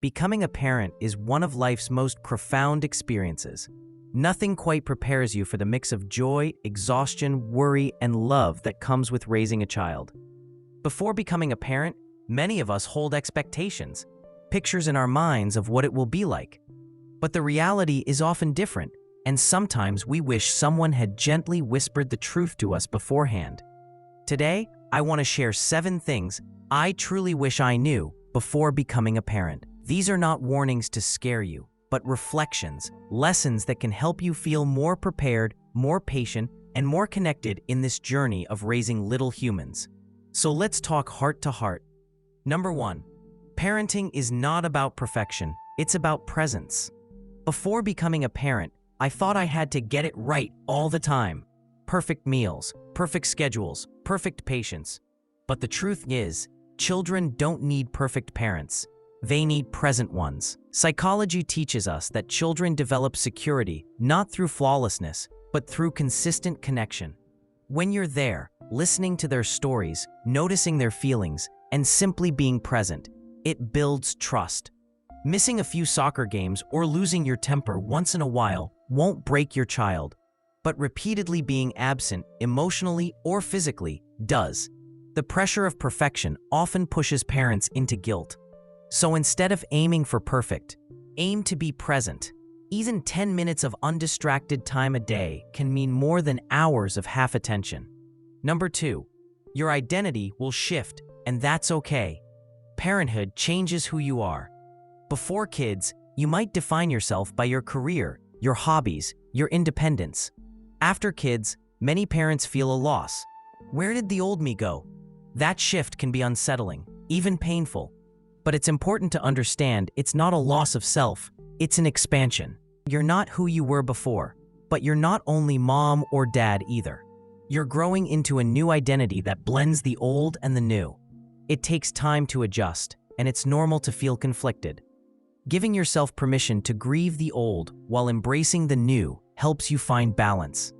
Becoming a parent is one of life's most profound experiences. Nothing quite prepares you for the mix of joy, exhaustion, worry, and love that comes with raising a child. Before becoming a parent, many of us hold expectations, pictures in our minds of what it will be like. But the reality is often different, and sometimes we wish someone had gently whispered the truth to us beforehand. Today, I want to share 7 things I truly wish I knew before becoming a parent. These are not warnings to scare you, but reflections, lessons that can help you feel more prepared, more patient, and more connected in this journey of raising little humans. So let's talk heart to heart. Number 1, parenting is not about perfection, it's about presence. Before becoming a parent, I thought I had to get it right all the time. Perfect meals, perfect schedules, perfect patience. But the truth is, children don't need perfect parents. They need present ones. Psychology teaches us that children develop security not through flawlessness, but through consistent connection. When you're there, listening to their stories, noticing their feelings, and simply being present, it builds trust. Missing a few soccer games or losing your temper once in a while won't break your child, but repeatedly being absent emotionally or physically does. The pressure of perfection often pushes parents into guilt. So instead of aiming for perfect, aim to be present. Even 10 minutes of undistracted time a day can mean more than hours of half attention. Number 2, your identity will shift, and that's okay. Parenthood changes who you are. Before kids, you might define yourself by your career, your hobbies, your independence. After kids, many parents feel a loss. Where did the old me go? That shift can be unsettling, even painful. But it's important to understand it's not a loss of self, it's an expansion. You're not who you were before, but you're not only mom or dad either. You're growing into a new identity that blends the old and the new. It takes time to adjust, and it's normal to feel conflicted. Giving yourself permission to grieve the old while embracing the new helps you find balance.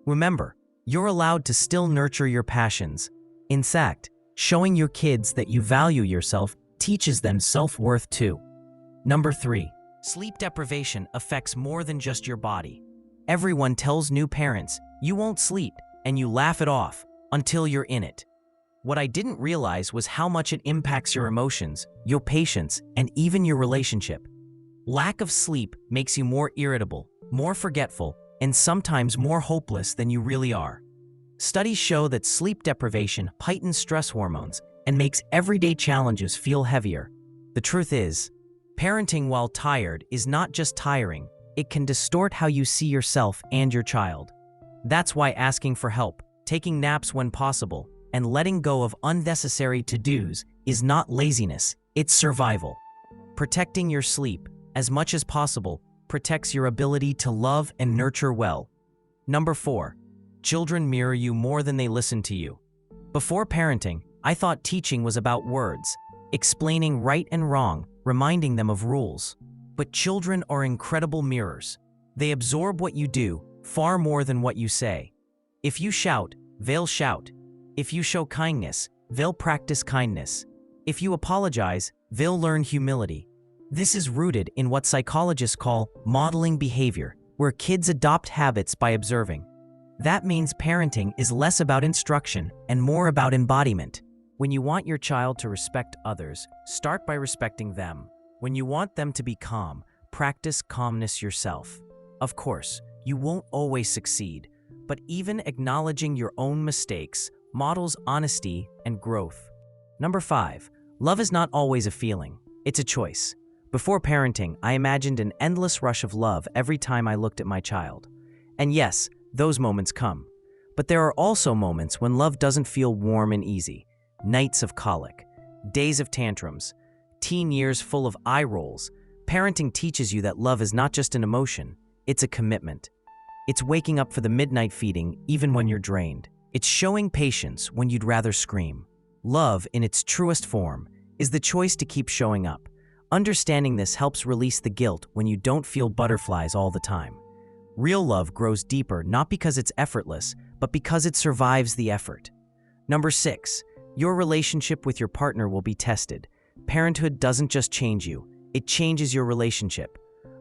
Remember, you're allowed to still nurture your passions. In fact, showing your kids that you value yourself teaches them self-worth too. Number 3, sleep deprivation affects more than just your body. Everyone tells new parents, you won't sleep, and you laugh it off until you're in it. What I didn't realize was how much it impacts your emotions, your patience, and even your relationship. Lack of sleep makes you more irritable, more forgetful, and sometimes more hopeless than you really are. Studies show that sleep deprivation heightens stress hormones and makes everyday challenges feel heavier. The truth is, parenting while tired is not just tiring, it can distort how you see yourself and your child. That's why asking for help, taking naps when possible, and letting go of unnecessary to-dos is not laziness, it's survival. Protecting your sleep, as much as possible, protects your ability to love and nurture well. Number 4, children mirror you more than they listen to you. Before parenting, I thought teaching was about words, explaining right and wrong, reminding them of rules. But children are incredible mirrors. They absorb what you do far more than what you say. If you shout, they'll shout. If you show kindness, they'll practice kindness. If you apologize, they'll learn humility. This is rooted in what psychologists call modeling behavior, where kids adopt habits by observing. That means parenting is less about instruction and more about embodiment. When you want your child to respect others, start by respecting them. When you want them to be calm, practice calmness yourself. Of course, you won't always succeed, but even acknowledging your own mistakes models honesty and growth. Number 5, love is not always a feeling, it's a choice. Before parenting, I imagined an endless rush of love every time I looked at my child. And yes, those moments come. But there are also moments when love doesn't feel warm and easy. Nights of colic, days of tantrums, teen years full of eye rolls. Parenting teaches you that love is not just an emotion, it's a commitment. It's waking up for the midnight feeding even when you're drained. It's showing patience when you'd rather scream. Love, in its truest form, is the choice to keep showing up. Understanding this helps release the guilt when you don't feel butterflies all the time. Real love grows deeper not because it's effortless, but because it survives the effort. Number 6, your relationship with your partner will be tested. Parenthood doesn't just change you, it changes your relationship.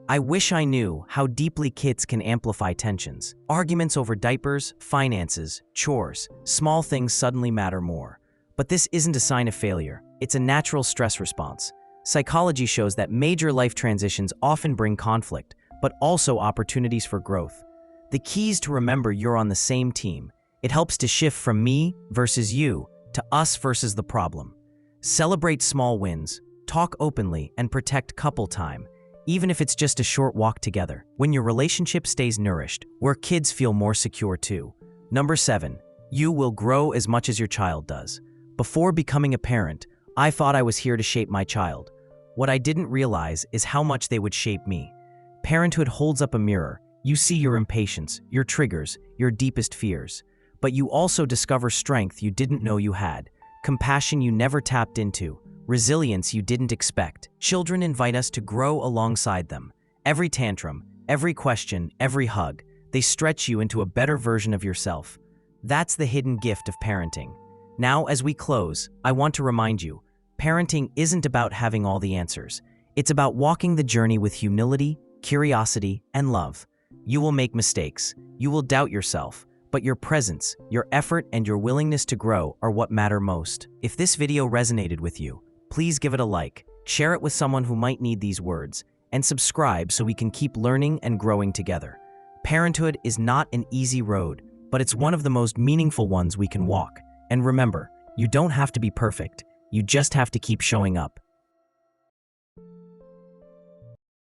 I wish I knew how deeply kids can amplify tensions. Arguments over diapers, finances, chores, small things suddenly matter more. But this isn't a sign of failure. It's a natural stress response. Psychology shows that major life transitions often bring conflict, but also opportunities for growth. The key is to remember you're on the same team. It helps to shift from me versus you to us versus the problem. Celebrate small wins, talk openly, and protect couple time, even if it's just a short walk together. When your relationship stays nourished, where kids feel more secure too. Number 7, you will grow as much as your child does. Before becoming a parent, I thought I was here to shape my child. What I didn't realize is how much they would shape me. Parenthood holds up a mirror. You see your impatience, your triggers, your deepest fears. But you also discover strength you didn't know you had, compassion you never tapped into, resilience you didn't expect. Children invite us to grow alongside them. Every tantrum, every question, every hug, they stretch you into a better version of yourself. That's the hidden gift of parenting. Now, as we close, I want to remind you, parenting isn't about having all the answers. It's about walking the journey with humility, curiosity, and love. You will make mistakes. You will doubt yourself. But your presence, your effort, and your willingness to grow are what matter most. If this video resonated with you, please give it a like, share it with someone who might need these words, and subscribe so we can keep learning and growing together. Parenthood is not an easy road, but it's one of the most meaningful ones we can walk. And remember, you don't have to be perfect. You just have to keep showing up.